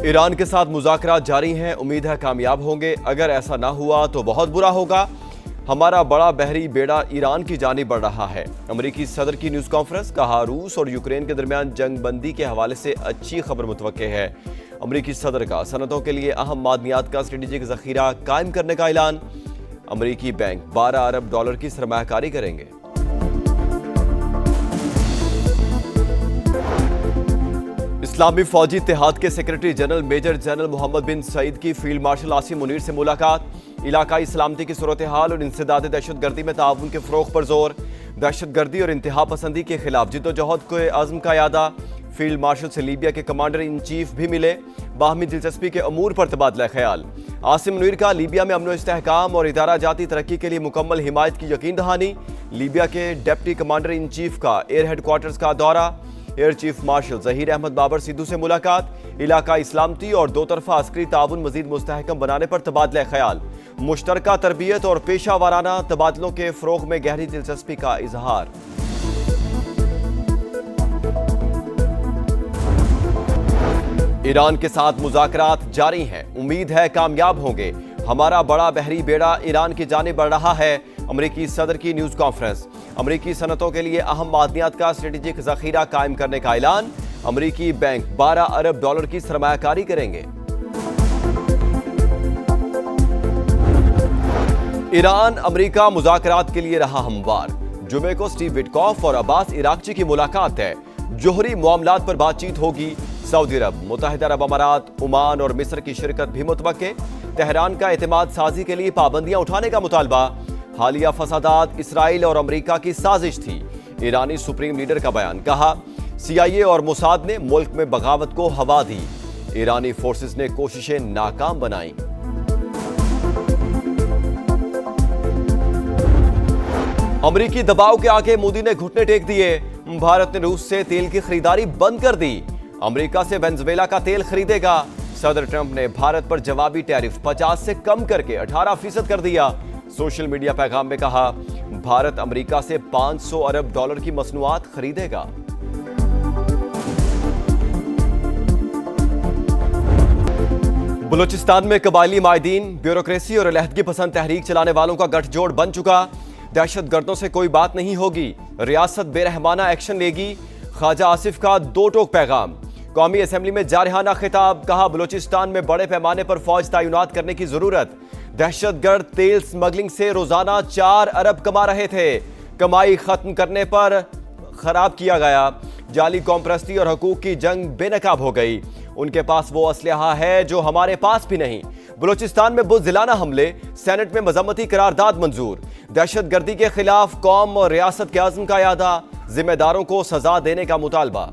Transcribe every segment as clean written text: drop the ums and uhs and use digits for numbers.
Iran के साथ मुज़ाकरात जारी हैं, उम्मीद है कामयाब होंगे। अगर ऐसा ना हुआ तो बहुत बुरा होगा। हमारा बड़ा बहरी बेड़ा ईरान की जानिब बढ़ रहा है। अमेरिकी सदर की न्यूज़ कॉन्फ्रेंस, कहा रूस और यूक्रेन के दरमियान जंग बंदी के हवाले से अच्छी खबर मुतवक्के है। अमेरिकी सदर का सनतों के लिए अहम मादनियात का स्ट्रेटेजिक ज़ख़ीरा कायम करने का ऐलान। अमेरिकी बैंक $12 अरब की सरमायाकारी करेंगे। इस्लामी फौजी इत्तेहाद के secretary general major general Mohammed bin Saeed की फील्ड मार्शल आसिम मुनीर से मुलाकात। इलाकाई सलामती की सूरत हाल और इंसदाद दहशतगर्दी में ताउन के फ़रोग़ पर जोर। दहशतगर्दी और इंतहा पसंदी के खिलाफ जिद्दोजहद के आज़म का यादा। फील्ड मार्शल से लीबिया के कमांडर इन चीफ भी मिले। बाहमी दिलचस्पी के अमूर पर तबादला ख्याल। आसिम मुनीर का लीबिया में अमन इस्तेहकाम और इदारा जाती तरक्की के लिए मुकम्मल हिमायत की यकीन दहानी। लीबिया के डिप्टी कमांडर इन चीफ का एयर हेडक्वार्टर्स का दौरा। Air chief marshal Zaheer Ahmed Babar Sidhu से मुलाकात। इलाकाई इस्लामती और दो तरफा अस्करी ताउन मजीद मुस्तहकम बनाने पर तबादला ख्याल। मुश्तरका तरबियत और पेशा वाराना तबादलों के फ़रोग़ में गहरी दिलचस्पी का इजहार। ईरान के साथ मुज़ाकरात जारी हैं, उम्मीद है कामयाब होंगे। हमारा बड़ा बहरी बेड़ा ईरान की जानिब बढ़ रहा है। अमेरिकी सदर की न्यूज़ कॉन्फ्रेंस, अमेरिकी सनतों के लिए अहम मादनियात का स्ट्रेटेजिक ज़ख़ीरा कायम करने का ऐलान। अमेरिकी बैंक $12 अरब की सरमायाकारी करेंगे। ईरान अमेरिका मुज़ाकरात के लिए रहा हमवार। जुमे को स्टीव विटकॉफ और अब्बास इराक़ची की मुलाकात है। जोहरी मामलात पर बातचीत होगी। सऊदी अरब, मुत्तहिदा अरब अमारात, ओमान और मिस्र की शिरकत भी मुतवक्के। तेहरान का एतमाद साजी के लिए पाबंदियां उठाने का मुतालबा। हालिया फसादात इसराइल और अमेरिका की साजिश थी। ईरानी सुप्रीम लीडर का बयान, कहा CIA और मोसाद ने मुल्क में बगावत को हवा दी। ईरानी फोर्सेस ने कोशिशें नाकाम बनाई। अमेरिकी दबाव के आगे मोदी ने घुटने टेक दिए। भारत ने रूस से तेल की खरीदारी बंद कर दी। अमेरिका से वेनेजुएला का तेल खरीदेगा। सदर ट्रंप ने भारत पर जवाबी टैरिफ 50 से कम करके 18% कर दिया। सोशल मीडिया पैगाम में कहा, भारत अमेरिका से $500 अरब की मसनूआत खरीदेगा। बलूचिस्तान में कबायली माहिदीन, ब्यूरोक्रेसी और अलहदगी पसंद तहरीक चलाने वालों का गठजोड़ बन चुका। दहशतगर्दों से कोई बात नहीं होगी, रियासत बेरहमाना एक्शन लेगी। ख्वाजा आसिफ का दो टोक पैगाम। कौमी असेंबली में जारहाना खिताब, कहा बलूचिस्तान में बड़े पैमाने पर फौज तैनात करने की जरूरत। दहशतगर्द तेल स्मगलिंग से रोजाना $4 अरब कमा रहे थे। कमाई खत्म करने पर खराब किया गया। जाली कौमपरस्ती और हकूक की जंग बेनकाब हो गई। उनके पास वो असलहा है जो हमारे पास भी नहीं। बलूचिस्तान में बुज़दिलाना हमले, सेनेट में मजम्मती करारदाद मंजूर। दहशतगर्दी के खिलाफ कौम और रियासत के आज़म का यादा। जिम्मेदारों को सजा देने का मुतालबा।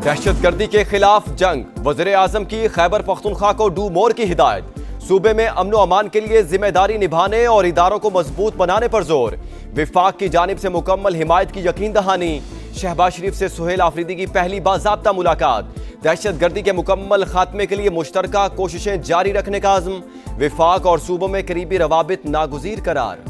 दहशतगर्दी के खिलाफ जंग, वज़ीर आज़म की खैबर पख्तूनख्वा को डू मोर की हिदायत। सूबे में अमन व अमान के लिए जिम्मेदारी निभाने और इदारों को मजबूत बनाने पर जोर। विफाक की जानिब से मुकम्मल हिमायत की यकीन दहानी। शहबाज शरीफ से सुहेल आफरीदी की पहली बाज़ाब्ता मुलाकात। दहशतगर्दी के मुकम्मल खात्मे के लिए मुश्तरका कोशिशें जारी रखने का आज़म। विफाक और सूबों में करीबी रवाबित नागुज़ीर करार।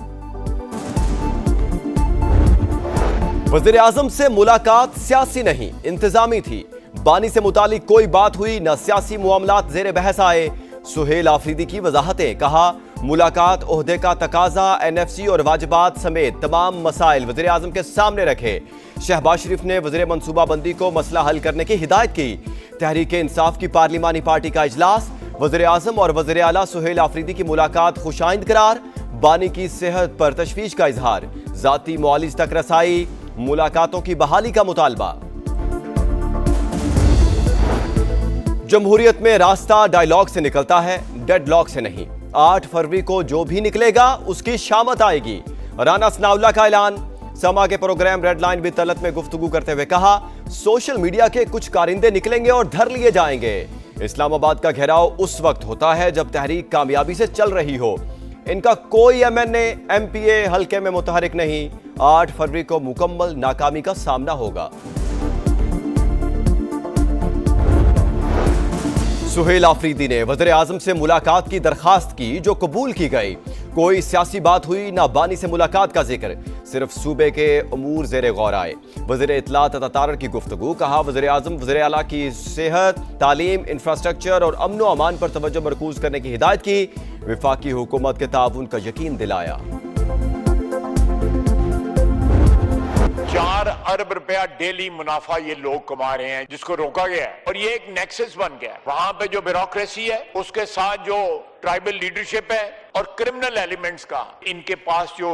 वज़ीर आज़म से मुलाकात सियासी नहीं, इंतजामी थी। बानी से मुतालिक कोई बात हुई न सियासी मामलात ज़ेर बहस आए। सुहेल आफरीदी की वजाहतें, कहा मुलाकात ओहदे का तकाजा, NFC और वाजिबात समेत तमाम मसाइल वज़ीर आज़म के सामने रखे। शहबाज शरीफ ने वज़ीर मनसूबाबंदी को मसला हल करने की हिदायत की। तहरीक इंसाफ की पार्लिमानी पार्टी का इजलास, वज़ीर आज़म और वज़ीर आला सुहेल आफरीदी की मुलाकात खुशाइंद करार। बानी की सेहत पर तशवीश का इजहार। ज़ाती मुआलिज तक रसाई, मुलाकातों की बहाली का मुतालबा। जमहूरियत में रास्ता डायलॉग से निकलता है, डेडलॉक से नहीं। 8 फरवरी को जो भी निकलेगा उसकी शामत आएगी। राना सनाउल्लाह का ऐलान। समा के प्रोग्राम रेड लाइन भी तलत में गुफ्तगू करते हुए कहा, सोशल मीडिया के कुछ कारिंदे निकलेंगे और धर लिए जाएंगे। इस्लामाबाद का घेराव उस वक्त होता है जब तहरीक कामयाबी से चल रही हो। इनका कोई MNA MPA हल्के में मुतहरिक नहीं। 8 फरवरी को मुकम्मल नाकामी का सामना होगा। सुहेल आफरीदी ने वज़ीर आज़म से मुलाकात की दरखास्त की, जो कबूल की गई। कोई सियासी बात हुई ना बानी से मुलाकात का जिक्र। सिर्फ सूबे के अमूर ज़ेरे गौर आए। वज़ीर इत्तलात अता तारड़ की गुफ्तगू, कहा वज़ीर आज़म वज़ीर आला की सेहत, तालीम, इंफ्रास्ट्रक्चर और अमन व अमान पर तवज्जो मरकूज करने की हिदायत की। वफाकी हुकूमत के ताउन का यकीन दिलाया। 4 अरब रुपया डेली मुनाफा ये लोग कमा रहे हैं, जिसको रोका गया है और ये एक नेक्सस बन गया है। वहां पे जो ब्यूरोक्रेसी है, उसके साथ जो ट्राइबल लीडरशिप है और क्रिमिनल एलिमेंट्स का, इनके पास जो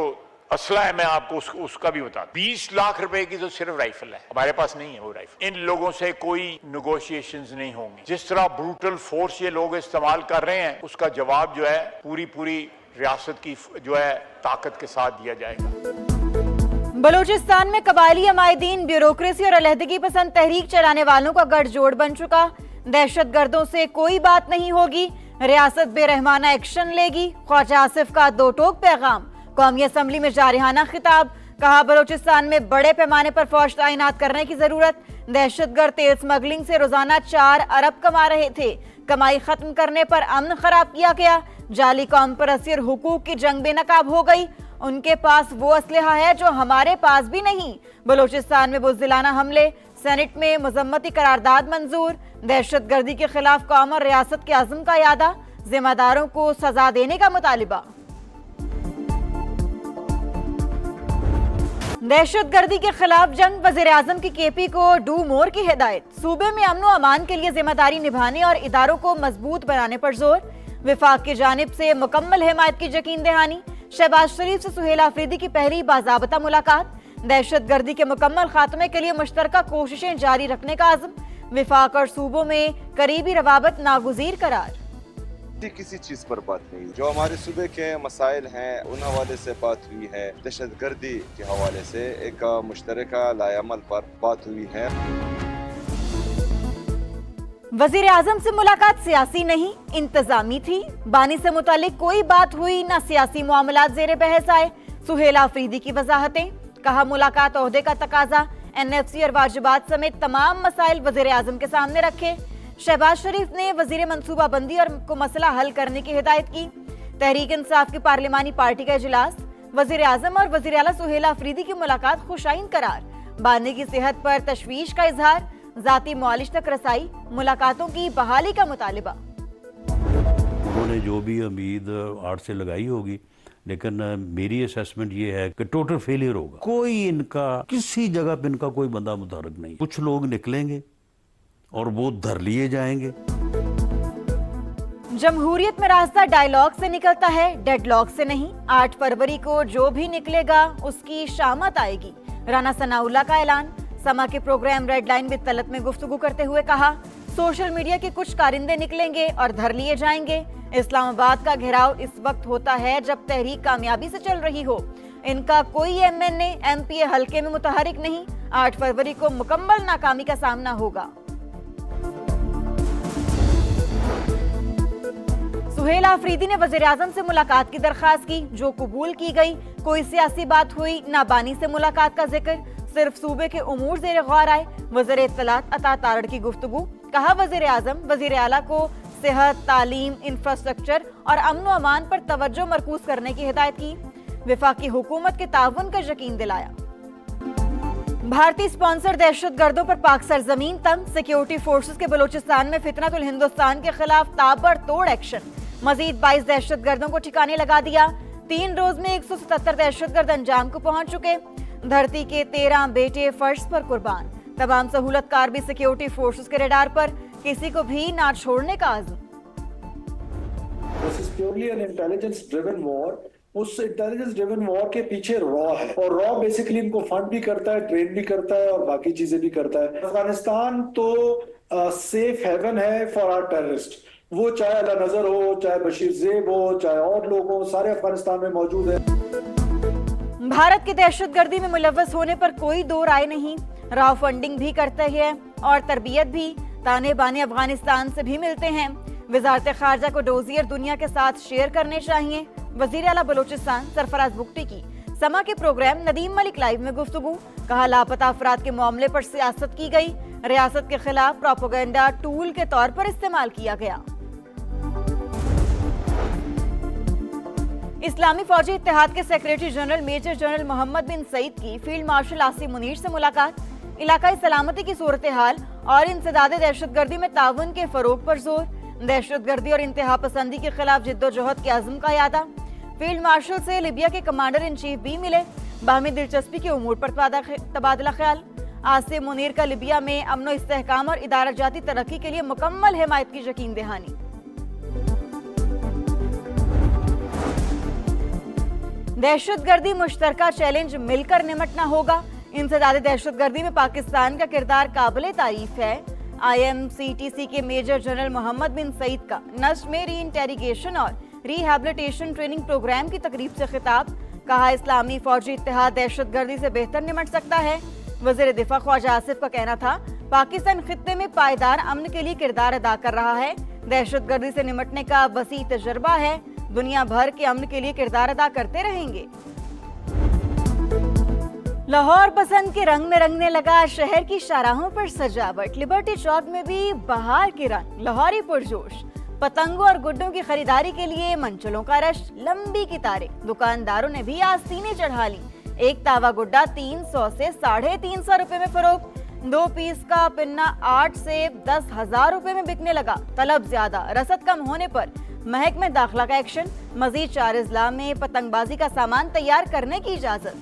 असला है, मैं आपको उसका भी बता दूं। 20 लाख रुपए की तो सिर्फ राइफल है, हमारे पास नहीं है वो राइफल। इन लोगों से कोई नेगोशिएशंस नहीं होंगी। जिस तरह ब्रूटल फोर्स ये लोग इस्तेमाल कर रहे हैं, उसका जवाब जो है पूरी रियासत की जो है ताकत के साथ दिया जाएगा। बलूचिस्तान में कबायली अमायदीन ब्यूरोक्रेसी और अलहदगी पसंद तहरीक चलाने वालों का गठजोड़ बन चुका। दहशतगर्दों से कोई बात नहीं होगी, रियासत बेरहमाना एक्शन लेगी। ख्वाजा आसिफ का दो टोक पैगाम। कौमी असम्बली में जारहाना खिताब, कहा बलूचिस्तान में बड़े पैमाने पर फौज तैनात करने की जरूरत। दहशतगर्द तेल स्मगलिंग से रोजाना 4 अरब कमा रहे थे। कमाई खत्म करने पर अमन खराब किया गया। जाली कौम परस्ती और हुकूक की जंग बेनकाब हो गई। उनके पास वो असलहा है जो हमारे पास भी नहीं। बलूचिस्तान में बुज़दिलाना हमले, सेनेट में मजम्मती करारदाद मंजूर। दहशतगर्दी के खिलाफ कौम और रियासत के अज़्म का यादा, जिम्मेदारों को सजा देने का मुतालिबा। दहशतगर्दी के खिलाफ जंग, वज़ीर आज़म की केपी को डू मोर की हिदायत। सूबे में अमन व अमान के लिए जिम्मेदारी निभाने और इदारों को मजबूत बनाने पर जोर। विफाक की जानिब से मुकम्मल हिमायत की यकीन दहानी। शहबाज शरीफ से सुहेल आफरीदी की पहली बाज़ाबता मुलाकात। दहशतगर्दी के मुकम्मल खात्मे के लिए मुश्तरका कोशिशें जारी रखने का आज़म। विफाक और सूबों में करीबी रवाबत नागुज़ीर करार। किसी चीज पर बात नहीं, जो हमारे सूबे के मसाइल हैं उन हवाले से बात हुई है। दहशतगर्दी के हवाले से एक मुश्तरका लाएअमल पर बात हुई है। वजीर आजम से मुलाकात सियासी नहीं, इंतजामी थी। बानी से मुतालिक कोई बात हुई न सियासी मामलात ज़ेरे बहस आए। सुहेल आफरीदी की वजाहतें, कहा मुलाकात ओहदे का तकाजा, NFC और वाजिबात समेत तमाम मसाइल वजीर आजम के सामने रखे। शहबाज शरीफ ने वजीर मनसूबाबंदी और को मसला हल करने की हिदायत की। तहरीक इंसाफ की पार्लिमानी पार्टी का इजलास, वजीर आजम और वजीर आला सुहेल आफरीदी की मुलाकात खुशाइन करार। बानी की सेहत पर तशवीश का इजहार, जाती मुआलिज तक रसाई, मुलाकातों की बहाली का मुतालिबा। उन्होंने जो भी उम्मीद आर्ट से लगाई होगी, लेकिन मेरी असेसमेंट ये है कि टोटल फेलियर होगा। कोई इनका किसी जगह पे इनका कोई बंदा मुतारक नहीं। कुछ लोग निकलेंगे और वो धर लिए जाएंगे। जमहूरियत में रास्ता डायलॉग से निकलता है, डेडलॉक से नहीं। 8 फरवरी को जो भी निकलेगा उसकी शामत आएगी, राना सनाउल्लाह का ऐलान। समा के programme red line with Talat में गुफ्तगू करते हुए कहा, सोशल मीडिया के कुछ कारिंदे निकलेंगे और धर लिए जाएंगे। इस्लामाबाद का घेराव इस वक्त होता है जब तहरीक कामयाबी से चल रही हो। इनका कोई MNA MPA हल्के में मुतहरिक नहीं। 8 फरवरी को मुकम्मल नाकामी का सामना होगा। सुहेल आफरीदी ने वज़ीर आज़म से मुलाकात की दरख्वास्त की, जो कबूल की गई। कोई सियासी बात हुई ना, बानी से मुलाकात का जिक्र, सिर्फ सूबे के उमूर ज़ेरे गौर आए। वज़ीर इत्तलात अता तारड़ की गुफ्तगू, कहा वज़ीर आज़म वज़ीर आला को सेहत, तालीम, इंफ्रास्ट्रक्चर और अमन व अमान पर तवज्जो मरकूज करने की हिदायत की। विफाकी हुकूमत के ताउन का यकीन दिलाया। भारतीय स्पॉन्सर दहशतगर्दों पर पाक सरजमीन तंग, सिक्योरिटी फोर्सेस के बलूचिस्तान में फितनतुल हिंदुस्तान के खिलाफ ताबड़तोड़ एक्शन। मजीद 22 दहशतगर्दों को ठिकाने लगा दिया। 3 रोज में 177 दहशतगर्द अंजाम को पहुंच चुके। धरती के 13 बेटे फर्श पर कुर्बान। तमाम सहूलतकार भी सिक्योरिटी फोर्सेस के रडार पर, किसी को भी ना छोड़ने का आज़म। This is purely an intelligence driven war. उस इंटेलिजेंस ड्रिवन वॉर के पीछे रॉ है, और रॉ बेसिकली इनको फंड भी करता है, ट्रेन भी करता है और बाकी चीजें भी करता है। अफगानिस्तान तो सेफ हेवन है फॉर आवर टेररिस्ट। वो चाहे अला नजर हो, चाहे बशीर जेब हो, चाहे और लोग हो, सारे अफगानिस्तान में मौजूद है। भारत की दहशतगर्दी में मुलव्वस होने पर कोई दो राय नहीं। राव फंडिंग भी करते हैं और तरबियत भी। ताने बाने अफगानिस्तान से भी मिलते हैं। वजारत खारजा को डोजियर दुनिया के साथ शेयर करने चाहिए। वजीर आला बलूचिस्तान सरफराज बुगटी की समा के प्रोग्राम नदीम मलिक लाइव में गुफ्तगू, कहा लापता अफराद के मामले पर सियासत की गई। रियासत के खिलाफ प्रोपेगेंडा टूल के तौर पर इस्तेमाल किया गया। इस्लामी फौजी इत्तेहाद के secretary general major general Mohammed bin Saeed की फील्ड मार्शल आसिम मुनीर से मुलाकात, इलाकाई सलामती की सूरत हाल और इंसदाद दहशतगर्दी में ताउन के फरोग पर जोर, दहशतगर्दी और इंतहा पसंदी के खिलाफ जिद्दोजहद के अज़्म का यादा। फील्ड मार्शल से लिबिया के कमांडर इन चीफ भी मिले, बाहमी दिलचस्पी के उमूर पर तबादला ख्याल। आसिम मुनीर का लिबिया में अमनो इस्तेहकाम और इदारा जाती तरक्की के लिए मुकम्मल हिमायत की यकीन दहानी। दहशतगर्दी मुश्तरका चैलेंज मिलकर निमटना होगा, इंसदाद दहशतगर्दी में पाकिस्तान का किरदार काबिल तारीफ है। IMCTC के major general Mohammed bin Saeed का नस्र में री इंटेरिगेशन और रिहैबिलिटेशन ट्रेनिंग प्रोग्राम की तकरीब से खिताब, कहा इस्लामी फौजी इत्तेहाद दहशतगर्दी से बेहतर निमट सकता है। वज़ीर दिफा ख्वाजा आसिफ का कहना था, पाकिस्तान खित्ते में पायदार अमन के लिए किरदार अदा कर रहा है, दहशतगर्दी से निमटने का वसी तजर्बा है, दुनिया भर के अमन के लिए किरदार अदा करते रहेंगे। लाहौर बसंत के रंग में रंगने लगा, शहर की शाहराहों पर सजावट, लिबर्टी चौक में भी बहार के रंग, लाहौरी पुरजोश। पतंगों और गुड्डों की खरीदारी के लिए मंचलों का रश, लंबी कितारें, दुकानदारों ने भी आस्तीनें चढ़ा ली। एक तावा गुड्डा 300 से 350 रुपए में फरोख्त, 2 पीस का पिन्ना 8 से 10,000 रुपए में बिकने लगा। तलब ज्यादा, रसद कम होने पर महक में दाखिला का एक्शन, मजीद 4 अजला में पतंगबाजी का सामान तैयार करने की इजाजत।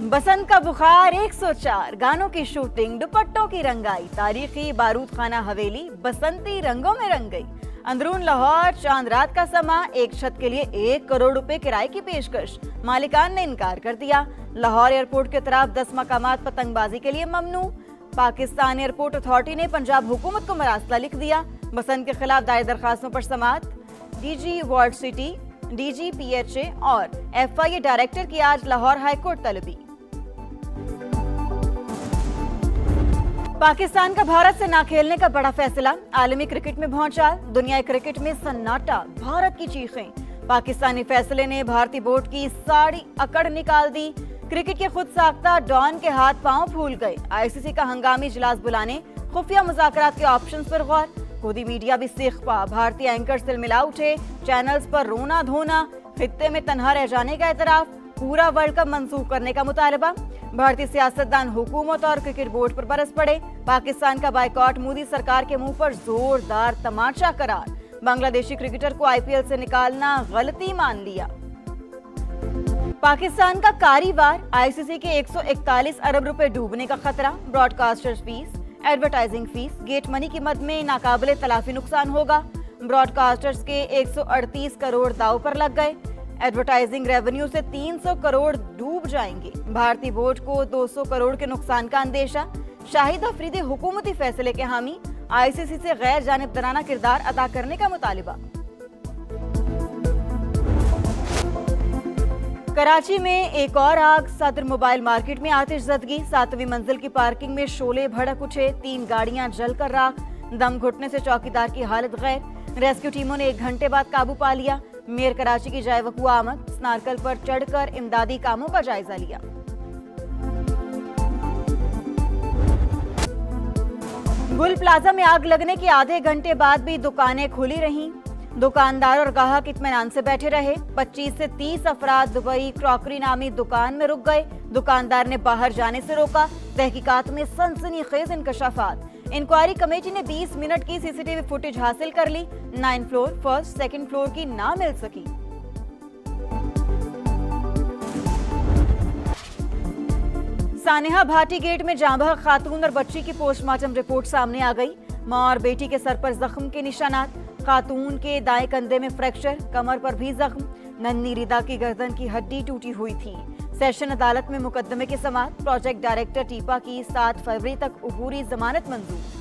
बसंत का बुखार 104, गानों की शूटिंग, दुपट्टों की रंगाई, तारीखी बारूद खाना हवेली बसंती रंगों में रंग गई। अंदरून लाहौर चांद रात का समा, एक छत के लिए 1 करोड़ रुपए किराए की पेशकश, मालिकान ने इनकार कर दिया। लाहौर एयरपोर्ट के तरफ 10 मकामात पतंगबाजी के लिए ममनू। पाकिस्तान एयरपोर्ट अथॉरिटी ने पंजाब हुकूमत को मरासला लिख दिया। बसंत के खिलाफ दायर दरखास्तों पर समाअत, DG ward city, DG PHA और FIA डायरेक्टर की आज लाहौर हाईकोर्ट तलबी। पाकिस्तान का भारत से ना खेलने का बड़ा फैसला, आलमी क्रिकेट में भौचाल, दुनिया क्रिकेट में सन्नाटा, भारत की चीखें। पाकिस्तानी फैसले ने भारतीय बोर्ड की सारी अकड़ निकाल दी। क्रिकेट के खुद साख्ता डॉन के हाथ पांव फूल गए। ICC का हंगामी इजलास बुलाने, खुफिया मुज़ाकरात के ऑप्शंस पर गौर। खुदी मीडिया भी सिखपा, भारतीय एंकर से मिला उठे, चैनल्स पर रोना धोना, खित्ते में तन्हा रह जाने का एतराफ, पूरा वर्ल्ड कप मंसूख करने का मुतालबा। भारतीय सियासतदान हुकूमत और क्रिकेट बोर्ड पर बरस पड़े। पाकिस्तान का बायकॉट मोदी सरकार के मुंह पर जोरदार तमाचा करार। बांग्लादेशी क्रिकेटर को IPL से निकालना गलती मान लिया। पाकिस्तान का कारीवार, ICC के 141 अरब रुपए डूबने का खतरा। Broadcasters fees, advertising fees, get money की मद में नाकाबिले तलाफी नुकसान होगा। ब्रॉडकास्टर्स के 138 करोड़ दाव पर लग गए। एडवर्टाइजिंग रेवेन्यू से 300 करोड़ डूब जाएंगे। भारतीय बोर्ड को 200 करोड़ के नुकसान का अंदेशा। शाहिद अफरीदी हुकूमती फैसले के हामी, ICC से गैर जानिबदाराना किरदार अदा करने का मुतालिबा। कराची में एक और आग, सदर मोबाइल मार्केट में आतिशज़दगी, 7वीं मंजिल की पार्किंग में शोले भड़क उठे, 3 गाड़ियां जलकर राख, दम घुटने से चौकीदार की हालत गैर। रेस्क्यू टीमों ने 1 घंटे बाद काबू पा लिया। मेयर कराची की जाए वकूआ आमद, स्नारकल पर चढ़कर इमदादी कामों का जायजा लिया। गुल प्लाजा में आग लगने के आधे घंटे बाद भी दुकानें खुली रहीं। दुकानदार और ग्राहक इत्मीनान से बैठे रहे। 25 से 30 अफराद दुबई क्रॉकरी नामी दुकान में रुक गए। दुकानदार ने बाहर जाने से रोका। तहकीकात में सनसनीखेज इंकशाफात। इंक्वायरी कमेटी ने 20 मिनट की CCTV फुटेज हासिल कर ली। 9 फ्लोर, फर्स्ट, सेकंड फ्लोर की ना मिल सकी। सानेहा भाटी गेट में जांबह खातून और बच्ची की पोस्टमार्टम रिपोर्ट सामने आ गई। मां और बेटी के सर पर जख्म के निशानात। खातून के दाएं कंधे में फ्रैक्चर, कमर पर भी जख्म। नन्ही रिदा की गर्दन की हड्डी टूटी हुई थी। सेशन अदालत में मुकदमे की समाअत। प्रोजेक्ट डायरेक्टर टीपा की 7 फरवरी तक उबूरी जमानत मंजूर।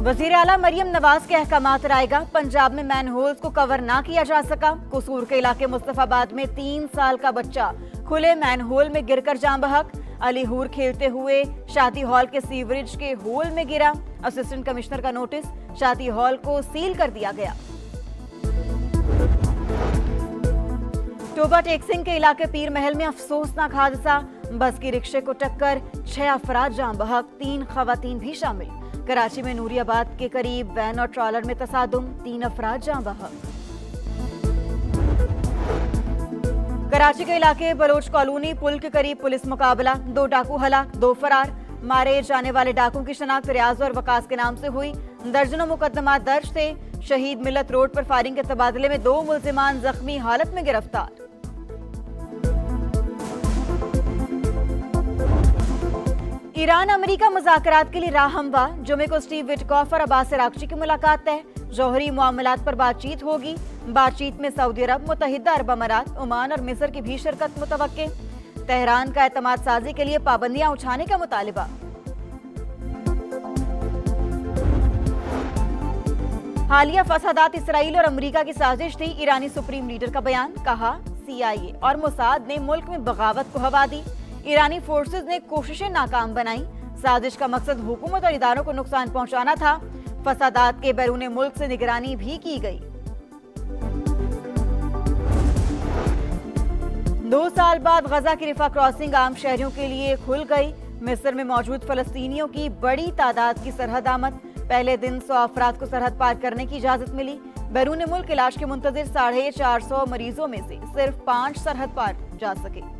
वजीर आला मरियम नवाज के अहकामात रायगा। पंजाब में मैनहोल्स को कवर ना किया जा सका। कसूर के इलाके मुस्तफाबाद में 3 साल का बच्चा खुले मैनहोल में गिरकर जान बहक। अलीहूर खेलते हुए शादी हॉल के सीवरेज के होल में गिरा। असिस्टेंट कमिश्नर का नोटिस, शादी हॉल को सील कर दिया गया। टोबा टेक्सिंग के इलाके पीर महल में अफसोसनाक हादसा। बस की रिक्शे को टक्कर, 6 अफराद जान बहक, 3 खवातीन भी शामिल। कराची में नूरियाबाद के करीब वैन और ट्रॉलर में तसादुम, 3 अफराद जाँ बहक। कराची के इलाके बलोच कॉलोनी पुल के करीब पुलिस मुकाबला, 2 डाकू हलाक, 2 फरार। मारे जाने वाले डाकुओं की शनाख्त रियाज और वकास के नाम से हुई। दर्जनों मुकदमा दर्ज थे। शहीद मिल्लत रोड पर फायरिंग के तबादले में 2 मुल्जिमान जख्मी हालत में गिरफ्तार। ईरान अमेरिका मुज़ाकरात के लिए राह हमवा। जुमे को स्टीव विटकॉफ और अब्बास अरागची की मुलाकात तय। जौहरी मामलात पर बातचीत होगी। बातचीत में सऊदी अरब, मुत्तहिदा अरब अमारात, ओमान और मिस्र की भी शिरकत मुतवक्के। तेहरान का एतमाद साजी के लिए पाबंदियां उठाने का मुतालिबा। हालिया फसादात इसराइल और अमेरिका की साजिश थी। ईरानी सुप्रीम लीडर का बयान, कहा CIA और मोसाद ने मुल्क में बगावत को हवा दी। ईरानी फोर्सेस ने कोशिशें नाकाम बनाई। साजिश का मकसद हुकूमत और इदारों को नुकसान पहुंचाना था। फसादात के बैरून मुल्क से निगरानी भी की गई। 2 साल बाद गजा की रिफा क्रॉसिंग आम शहरियों के लिए खुल गई। मिस्र में मौजूद फलस्तीनियों की बड़ी तादाद की सरहद आमद। पहले दिन 100 अफराद को सरहद पार करने की इजाजत मिली। बैरून मुल्क इलाज के मुंतजिर 450 मरीजों में से सिर्फ 5 सरहद पार जा सके।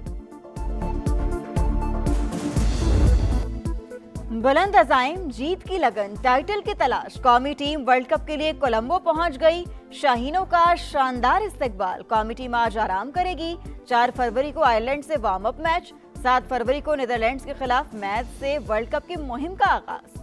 बुलंद अज़ाइम, जीत की लगन, टाइटल की तलाश। कौमी टीम वर्ल्ड कप के लिए कोलंबो पहुंच गई। शाहीनों का शानदार इस्तकबाल। कौमी टीम आज आराम करेगी। 4 फरवरी को आयरलैंड से वार्म अप मैच, 7 फरवरी को नीदरलैंड्स के खिलाफ मैच से वर्ल्ड कप की मुहिम का आगाज।